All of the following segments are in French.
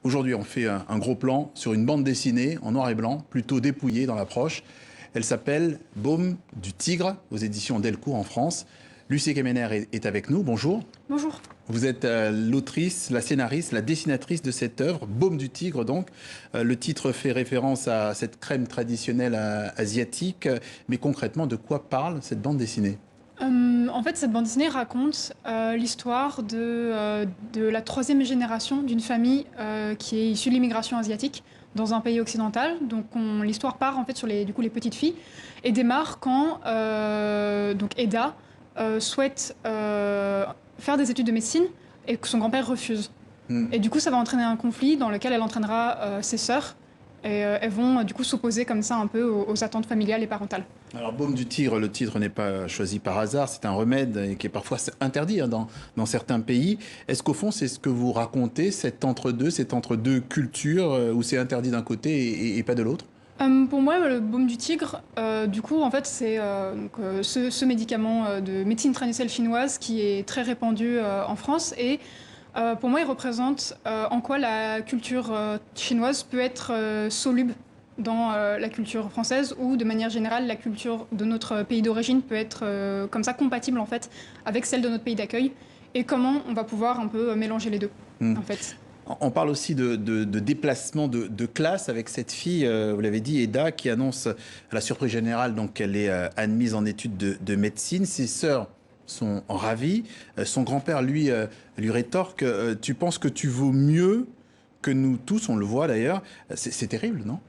Aujourd'hui, on fait un gros plan sur une bande dessinée en noir et blanc, plutôt dépouillée dans l'approche. Elle s'appelle Baume du Tigre, aux éditions Delcourt en France. Lucie Kemener est avec nous. Bonjour. Bonjour. Vous êtes l'autrice, la scénariste, la dessinatrice de cette œuvre, Baume du Tigre donc. Le titre fait référence à cette crème traditionnelle asiatique. Mais concrètement, de quoi parle cette bande dessinée ? En fait, cette bande dessinée raconte l'histoire de la troisième génération d'une famille qui est issue de l'immigration asiatique dans un pays occidental. Donc l'histoire part en fait sur les petites filles et démarre quand donc Eda souhaite faire des études de médecine et que son grand-père refuse. Et du coup, ça va entraîner un conflit dans lequel elle entraînera ses sœurs. Et elles vont du coup s'opposer comme ça un peu aux attentes familiales et parentales. Alors, Baume du Tigre, le titre n'est pas choisi par hasard, c'est un remède qui est parfois interdit dans certains pays. Est-ce qu'au fond, c'est ce que vous racontez, cet entre-deux cultures, où c'est interdit d'un côté et pas de l'autre ? Pour moi, le baume du tigre, du coup, en fait, c'est ce médicament de médecine traditionnelle chinoise qui est très répandu en France et pour moi, il représente en quoi la culture chinoise peut être soluble dans la culture française ou de manière générale, la culture de notre pays d'origine peut être comme ça compatible en fait avec celle de notre pays d'accueil et comment on va pouvoir un peu mélanger les deux en fait. On parle aussi de déplacement de classe avec cette fille, vous l'avez dit, Eda, qui annonce à la surprise générale donc qu'elle est admise en études de médecine. Ses sœurs sont ravis. Son grand-père, lui rétorque tu penses que tu vaux mieux que nous tous, on le voit d'ailleurs. C'est terrible, non ?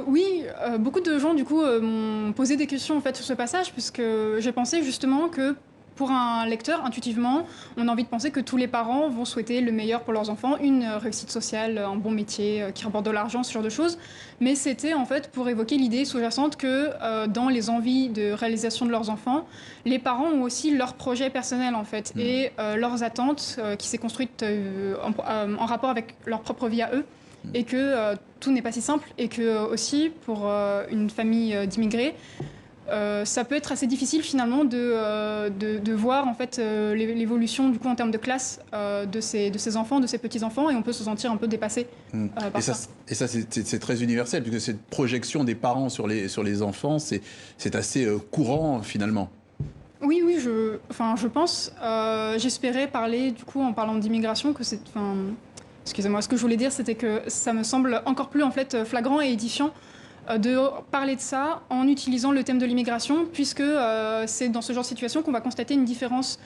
Oui, beaucoup de gens du coup m'ont posé des questions en fait sur ce passage puisque j'ai pensé justement que pour un lecteur, intuitivement, on a envie de penser que tous les parents vont souhaiter le meilleur pour leurs enfants, une réussite sociale, un bon métier qui rapporte de l'argent, ce genre de choses. Mais c'était en fait pour évoquer l'idée sous-jacente que dans les envies de réalisation de leurs enfants, les parents ont aussi leurs projets personnels en fait et leurs attentes qui s'est construite en rapport avec leur propre vie à eux. Et que tout n'est pas si simple et que aussi pour une famille d'immigrés, ça peut être assez difficile finalement de voir en fait l'évolution du coup en termes de classe de ces enfants, de ces petits enfants, et on peut se sentir un peu dépassé par ça. Et ça c'est très universel puisque cette projection des parents sur les enfants c'est assez courant finalement. Oui, je pense. J'espérais parler du coup en parlant d'immigration que c'est. Excusez-moi, ce que je voulais dire, c'était que ça me semble encore plus en fait flagrant et édifiant de parler de ça en utilisant le thème de l'immigration, puisque c'est dans ce genre de situation qu'on va constater une différence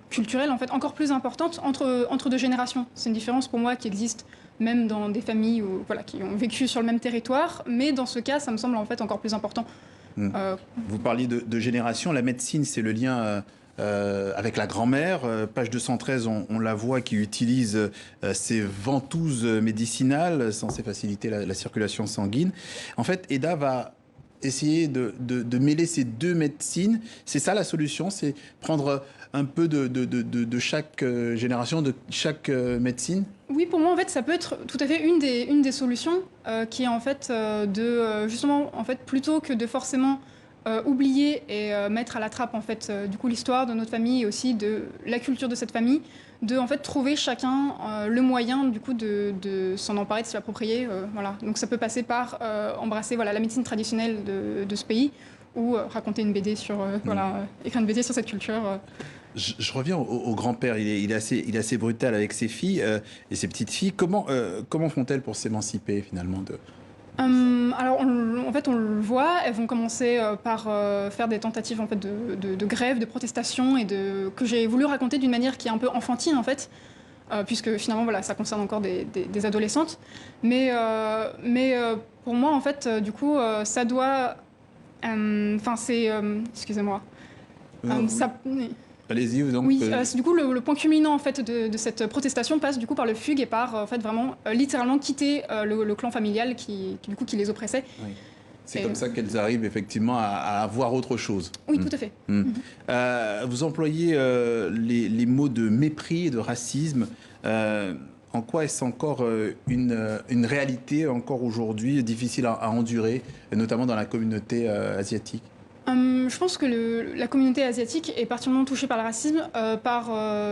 culturelle en fait encore plus importante entre deux générations. C'est une différence pour moi qui existe même dans des familles qui ont vécu sur le même territoire, mais dans ce cas, ça me semble en fait encore plus important. Vous parliez de génération, la médecine, c'est le lien avec la grand-mère. Page 213, on la voit qui utilise ces ventouses médicinales censées faciliter la circulation sanguine. En fait, Eda va essayer de mêler ces deux médecines. C'est ça la solution, c'est prendre un peu de chaque génération, de chaque médecine. Oui, pour moi, en fait, ça peut être tout à fait une des solutions qui est en fait justement, en fait, plutôt que de forcément oublier et mettre à la trappe en fait du coup l'histoire de notre famille et aussi de la culture de cette famille, de en fait trouver chacun le moyen du coup de s'en emparer, de se l'approprier. Voilà. Donc ça peut passer par embrasser la médecine traditionnelle de ce pays ou raconter une BD sur écrire une BD sur cette culture. Je reviens au grand-père. Il est assez brutal avec ses filles et ses petites filles. Comment font-elles pour s'émanciper finalement de... Alors, en fait, on le voit. Elles vont commencer par faire des tentatives en fait de grève, de protestation et que j'ai voulu raconter d'une manière qui est un peu enfantine en fait, puisque finalement ça concerne encore des adolescentes. Mais pour moi en fait, du coup, ça doit, excusez-moi, ça. Allez-y, vous en... Oui, du coup, le point culminant en fait de cette protestation passe du coup par le fugue et par en fait vraiment littéralement quitter le clan familial qui qui les oppressait. Oui. C'est comme ça qu'elles arrivent effectivement à voir autre chose. Oui, tout à fait. Vous employez les mots de mépris et de racisme. En quoi est-ce encore une réalité encore aujourd'hui difficile à endurer, notamment dans la communauté asiatique ? Je pense que la communauté asiatique est particulièrement touchée par le racisme par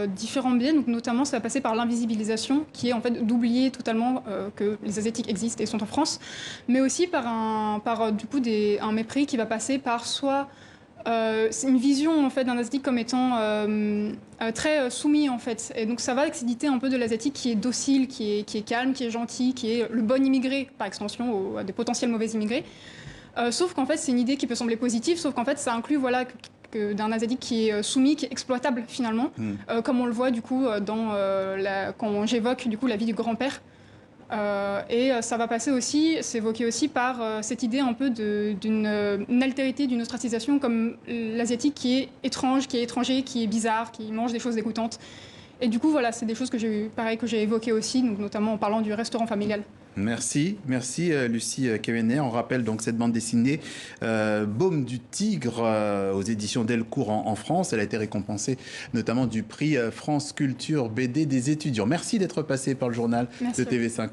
différents biais. Donc, notamment, ça va passer par l'invisibilisation, qui est en fait d'oublier totalement que les Asiatiques existent et sont en France, mais aussi par un mépris qui va passer par soit c'est une vision en fait d'un asiatique comme étant très soumis en fait, et donc ça va avec cette idée un peu de l'asiatique qui est docile, qui est calme, qui est gentil, qui est le bon immigré par extension à des potentiels mauvais immigrés. Sauf qu'en fait c'est une idée qui peut sembler positive, sauf qu'en fait ça inclut voilà d'un asiatique qui est soumis, qui est exploitable finalement, comme on le voit du coup quand j'évoque du coup la vie du grand-père. Ça va passer aussi, s'évoquer aussi par cette idée un peu d'une altérité, d'une ostracisation comme l'asiatique qui est étrange, qui est étranger, qui est bizarre, qui mange des choses dégoûtantes. Et du coup, voilà, c'est des choses que j'ai évoquées aussi, donc notamment en parlant du restaurant familial. Merci Lucie Kemener. On rappelle donc cette bande dessinée Baume du Tigre aux éditions Delcourt en France. Elle a été récompensée notamment du prix France Culture BD des étudiants. Merci d'être passé par le journal de TV5.